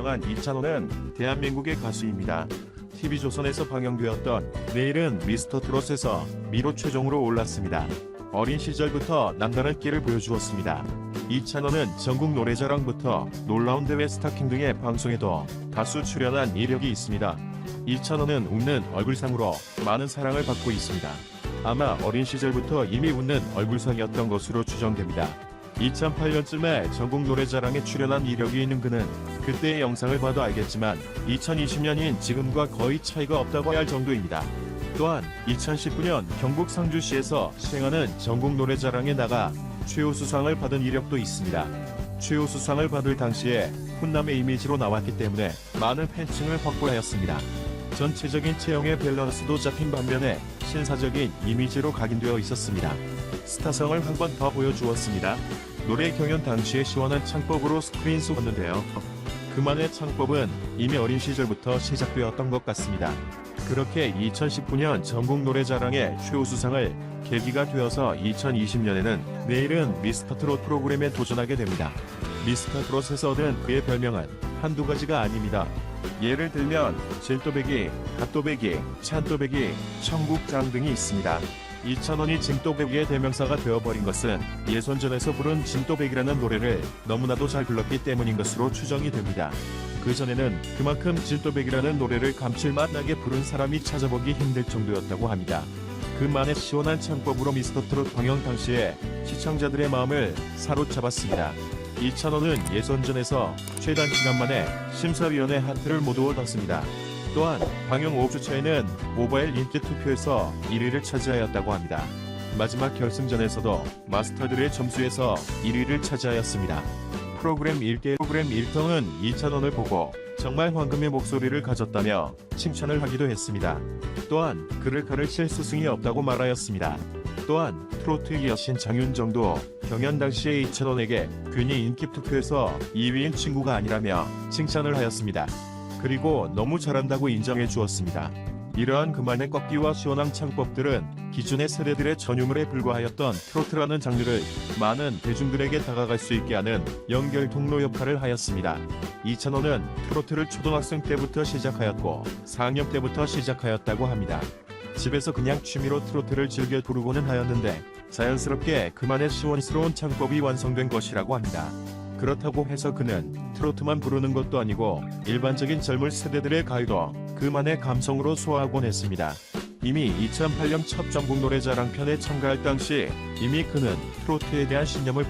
유명한 이찬원은 대한민국의 가수입니다. TV조선에서 방영되었던 내일은 미스터 트롯에서 미로 최종으로 올랐습니다. 어린 시절부터 남다른 끼를 보여주었습니다. 이찬원은 전국 노래자랑부터 놀라운 대회 스타킹 등의 방송에도 다수 출연한 이력이 있습니다. 이찬원은 웃는 얼굴상으로 많은 사랑을 받고 있습니다. 아마 어린 시절부터 이미 웃는 얼굴상이었던 것으로 추정됩니다. 2008년쯤에 전국 노래자랑에 출연한 이력이 있는 그는 그때의 영상을 봐도 알겠지만 2020년인 지금과 거의 차이가 없다고 할 정도입니다. 또한 2019년 경북 상주시에서 시행하는 전국 노래자랑에 나가 최우수상을 받은 이력도 있습니다. 최우수상을 받을 당시에 훈남의 이미지로 나왔기 때문에 많은 팬층을 확보하였습니다. 전체적인 체형의 밸런스도 잡힌 반면에 신사적인 이미지로 각인되어 있었습니다. 스타성을 한 번 더 보여주었습니다. 노래 경연 당시의 시원한 창법으로 스크린 쏘았는데요. 그만의 창법은 이미 어린 시절부터 시작되었던 것 같습니다. 그렇게 2019년 전국 노래자랑의 최우수상을 계기가 되어서 2020년에는 내일은 미스터 트롯 프로그램에 도전하게 됩니다. 미스터 트롯에서 얻은 그의 별명은 한두 가지가 아닙니다. 예를 들면 진또배기, 갓또배기, 찬또배기, 청국장 등이 있습니다. 이찬원이 진또배기의 대명사가 되어버린 것은 예선전에서 부른 진또배기라는 노래를 너무나도 잘 불렀기 때문인 것으로 추정이 됩니다. 그전에는 그만큼 진또배기라는 노래를 감칠맛 나게 부른 사람이 찾아보기 힘들 정도였다고 합니다. 그만의 시원한 창법으로 미스터 트롯 방영 당시에 시청자들의 마음을 사로잡았습니다. 이찬원은 예선전에서 최단 시간 만에 심사위원의 하트를 모두 얻었습니다. 또한 방영 5주 차에는 모바일 인기 투표에서 1위를 차지하였다고 합니다. 마지막 결승전에서도 마스터들의 점수에서 1위를 차지하였습니다. 프로그램 1등은 이찬원을 보고 정말 황금의 목소리를 가졌다며 칭찬을 하기도 했습니다. 또한 그를 가르칠 스승이 없다고 말하였습니다. 또한 트로트 여신 장윤정도 경연 당시에 이찬원에게 괜히 인기 투표에서 2위인 친구가 아니라며 칭찬을 하였습니다. 그리고 너무 잘한다고 인정해 주었습니다. 이러한 그만의 꺾기와 시원한 창법들은 기존의 세대들의 전유물에 불과하였던 트로트라는 장르를 많은 대중들에게 다가갈 수 있게 하는 연결 통로 역할을 하였습니다. 이찬원은 트로트를 초등학생 때부터 시작하였고 4학년 때부터 시작하였다고 합니다. 집에서 그냥 취미로 트로트를 즐겨 부르고는 하였는데 자연스럽게 그만의 시원스러운 창법이 완성된 것이라고 합니다. 그렇다고 해서 그는 트로트만 부르는 것도 아니고 일반적인 젊은 세대들의 가요도 그만의 감성으로 소화하곤 했습니다. 이미 2008년 첫 전국 노래자랑 편에 참가할 당시 이미 그는 트로트에 대한 신념을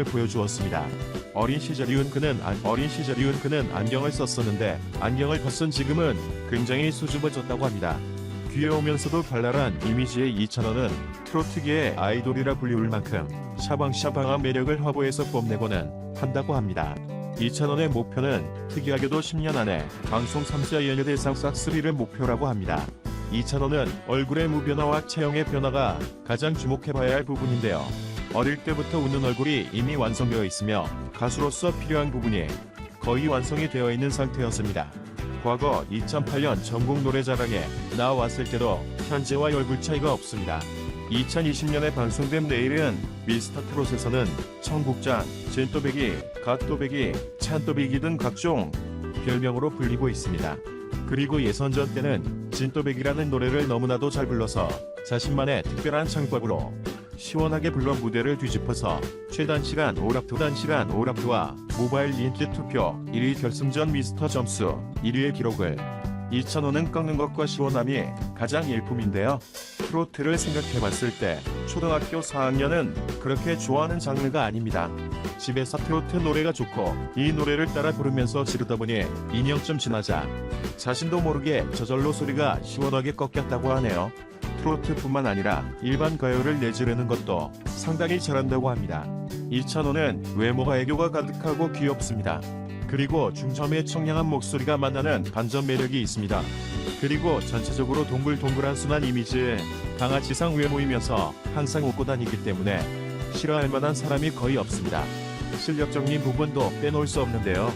보여주었습니다. 어린 시절 이은 그는 안경을 썼었는데 안경을 벗은 지금은 굉장히 수줍어졌다고 합니다. 귀여우면서도 발랄한 이미지의 이찬원은 트로트계의 아이돌이라 불리울 만큼 샤방샤방한 매력을 화보에서 뽐내고는 한다고 합니다. 이찬원의 목표는 특이하게도 10년 안에 방송 3사 연예대상 싹쓸이를 목표라고 합니다. 이찬원은 얼굴의 무변화와 체형의 변화가 가장 주목해봐야 할 부분인데요. 어릴 때부터 웃는 얼굴이 이미 완성되어 있으며 가수로서 필요한 부분이 거의 완성이 되어 있는 상태였습니다. 과거 2008년 전국 노래자랑에 나왔을 때도 현재와 얼굴 차이가 없습니다. 2020년에 방송된 내일은 미스터 트롯에서는 청국장, 진또배기, 갓또배기, 찬또배기 등 각종 별명으로 불리고 있습니다. 그리고 예선전 때는 진또배기라는 노래를 너무나도 잘 불러서 자신만의 특별한 창법으로 시원하게 불러 무대를 뒤집어서 최단시간 오락투와 모바일 인기 투표 1위 결승전 미스터 점수 1위의 기록을 이찬원은 꺾는 것과 시원함이 가장 일품인데요. 트로트를 생각해봤을 때 초등학교 4학년은 그렇게 좋아하는 장르가 아닙니다. 집에서 트로트 노래가 좋고 이 노래를 따라 부르면서 지르다 보니 2년쯤 지나자 자신도 모르게 저절로 소리가 시원하게 꺾였다고 하네요. 트로트뿐만 아니라 일반 가요를 내지르는 것도 상당히 잘한다고 합니다. 이찬원은 외모가 애교가 가득하고 귀엽습니다. 그리고 중저음의 청량한 목소리가 만나는 반전 매력이 있습니다. 그리고 전체적으로 동글동글한 순한 이미지에 강아지상 외모이면서 항상 웃고 다니기 때문에 싫어할 만한 사람이 거의 없습니다. 실력적인 부분도 빼놓을 수 없는데요.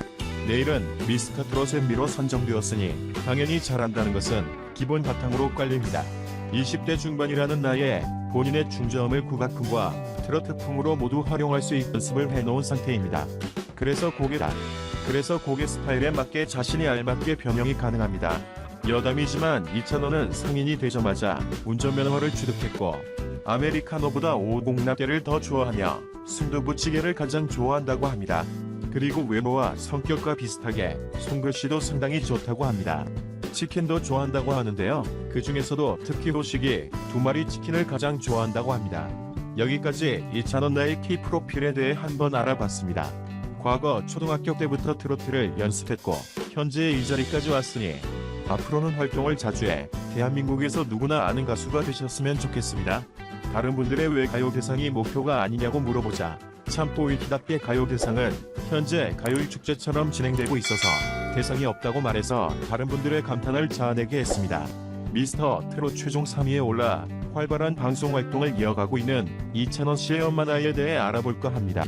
내일은 미스터 트롯의 미로 선정되었으니 당연히 잘한다는 것은 기본 바탕으로 깔립니다. 20대 중반이라는 나이에 본인의 중저음을 국악풍과 트로트풍으로 모두 활용할 수 있는 연습을 해놓은 상태입니다. 그래서 곡에 그래서 고객 스타일에 맞게 자신이 알맞게 변형이 가능합니다. 여담이지만 이찬원은 성인이 되자마자 운전면허를 취득했고 아메리카노보다 50라떼를 더 좋아하며 순두부찌개를 가장 좋아한다고 합니다. 그리고 외모와 성격과 비슷하게 손글씨도 상당히 좋다고 합니다. 치킨도 좋아한다고 하는데요. 그 중에서도 특히 호식이 2마리 치킨을 가장 좋아한다고 합니다. 여기까지 이찬원 나의 키 프로필에 대해 한번 알아봤습니다. 과거 초등학교 때부터 트로트를 연습했고 현재 이 자리까지 왔으니 앞으로는 활동을 자주 해 대한민국에서 누구나 아는 가수가 되셨으면 좋겠습니다. 다른 분들의 왜 가요대상이 목표가 아니냐고 물어보자 참보이키답게 가요대상은 현재 가요일축제처럼 진행되고 있어서 대상이 없다고 말해서 다른 분들의 감탄을 자아내게 했습니다. 미스터 트롯 최종 3위에 올라 활발한 방송 활동을 이어가고 있는 이찬원 씨의 엄마 나이에 대해 알아볼까 합니다.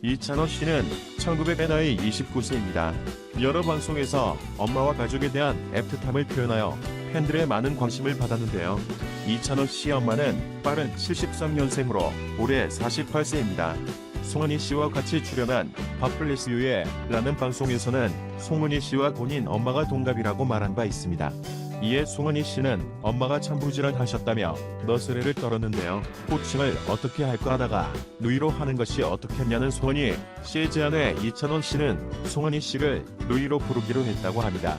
이찬원 씨는 1900의 나이 29세입니다. 여러 방송에서 엄마와 가족에 대한 애틋함을 표현하여 팬들의 많은 관심을 받았는데요. 이찬원 씨의 엄마는 빠른 73년생으로 올해 48세입니다. 송은희 씨와 같이 출연한 밥플레스 유에 라는 방송에서는 송은희 씨와 본인 엄마가 동갑이라고 말한 바 있습니다. 이에 송은희 씨는 엄마가 참 부지런하셨다며 너스레를 떨었는데요. 호칭을 어떻게 할까 하다가 누이로 하는 것이 어떻겠냐는 송은희 씨의 제안에 이찬원 씨는 송은희 씨를 누이로 부르기로 했다고 합니다.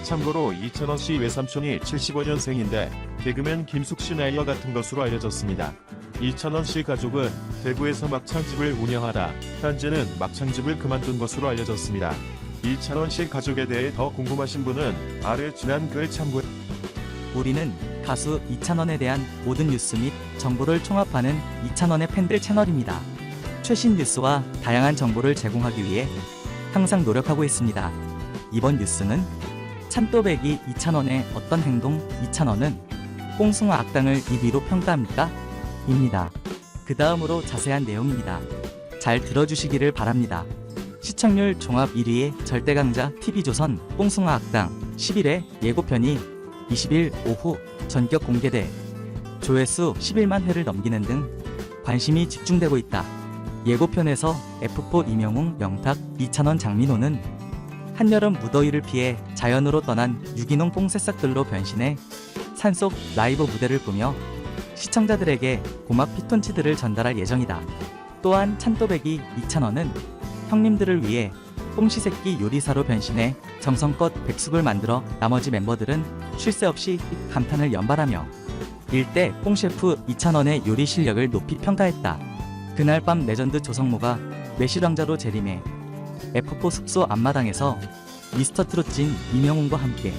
참고로 이찬원 씨 외삼촌이 75년생인데 개그맨 김숙 씨 나이와 같은 것으로 알려졌습니다. 이찬원 씨 가족은 대구에서 막창집을 운영하다 현재는 막창집을 그만둔 것으로 알려졌습니다. 이찬원 씨 가족에 대해 더 궁금하신 분은 아래 지난 글 참고해. 우리는 가수 이찬원에 대한 모든 뉴스 및 정보를 총합하는 이찬원의 팬들 채널입니다. 최신 뉴스와 다양한 정보를 제공하기 위해 항상 노력하고 있습니다. 이번 뉴스는 찬또배기 이찬원의 어떤 행동, 이찬원은 뽕숭아 악당을 입위로 평가합니까? 입니다. 그 다음으로 자세한 내용입니다. 잘 들어주시기를 바랍니다. 시청률 종합 1위의 절대강자 TV조선 뽕숭아 악당 11회 예고편이 20일 오후 전격 공개돼 조회수 11만 회를 넘기는 등 관심이 집중되고 있다. 예고편에서 F4 이명웅, 영탁, 이찬원, 장민호는 한여름 무더위를 피해 자연으로 떠난 유기농 뽕새싹들로 변신해 산속 라이브 무대를 꾸며 시청자들에게 고막 피톤치드를 전달할 예정이다. 또한 찬또배기 이찬원은 형님들을 위해 뽕시새끼 요리사로 변신해 정성껏 백숙을 만들어 나머지 멤버들은 쉴 새 없이 감탄을 연발하며 일대 뽕셰프 이찬원의 요리 실력을 높이 평가했다. 그날 밤 레전드 조성모가 매실왕자로 재림해 F4 숙소 앞마당에서 미스터 트롯진 이명웅과 함께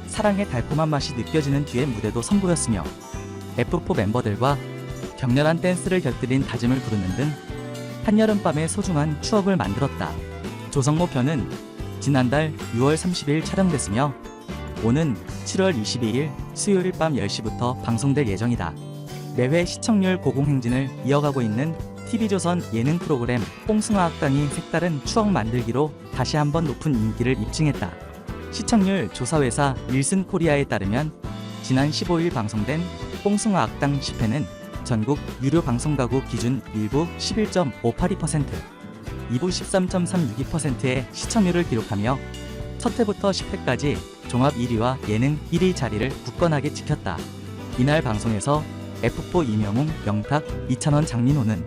사랑의 달콤한 맛이 느껴지는 뒤의 무대도 선보였으며 F4 멤버들과 격렬한 댄스를 곁들인 다짐을 부르는 등 한여름밤의 소중한 추억을 만들었다. 조성모 편은 지난달 6월 30일 촬영됐으며 오는 7월 22일 수요일 밤 10시부터 방송될 예정이다. 매회 시청률 고공행진을 이어가고 있는 TV조선 예능 프로그램 뽕숭아 악당이 색다른 추억 만들기로 다시 한번 높은 인기를 입증했다. 시청률 조사회사 닐슨 코리아에 따르면 지난 15일 방송된 뽕숭아 악당 10회는 전국 유료 방송가구 기준 1부 11.582%, 2부 13.362%의 시청률을 기록하며 첫 회부터 10회까지 종합 1위와 예능 1위 자리를 굳건하게 지켰다. 이날 방송에서 F4 이명웅, 영탁, 이찬원, 장민호는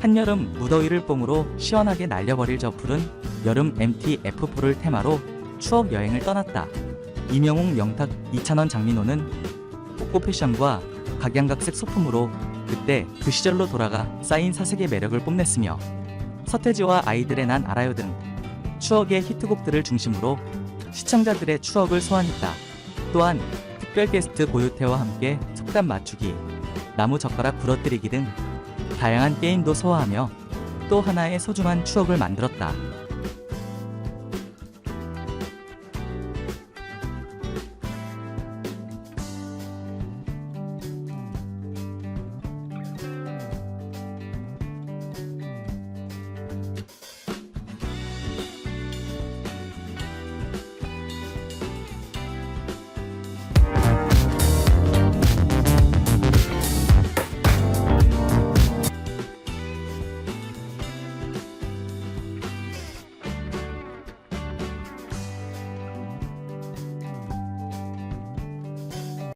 한여름 무더위를 뽕으로 시원하게 날려버릴 저 푸른 여름 MT F4를 테마로 추억 여행을 떠났다. 이명웅, 영탁, 이찬원, 장민호는 뽀뽀 패션과 각양각색 소품으로 그때 그 시절로 돌아가 쌓인 사색의 매력을 뽐냈으며 서태지와 아이들의 난 알아요 등 추억의 히트곡들을 중심으로 시청자들의 추억을 소환했다. 또한 특별 게스트 고유태와 함께 속담 맞추기, 나무 젓가락 부러뜨리기 등 다양한 게임도 소화하며 또 하나의 소중한 추억을 만들었다.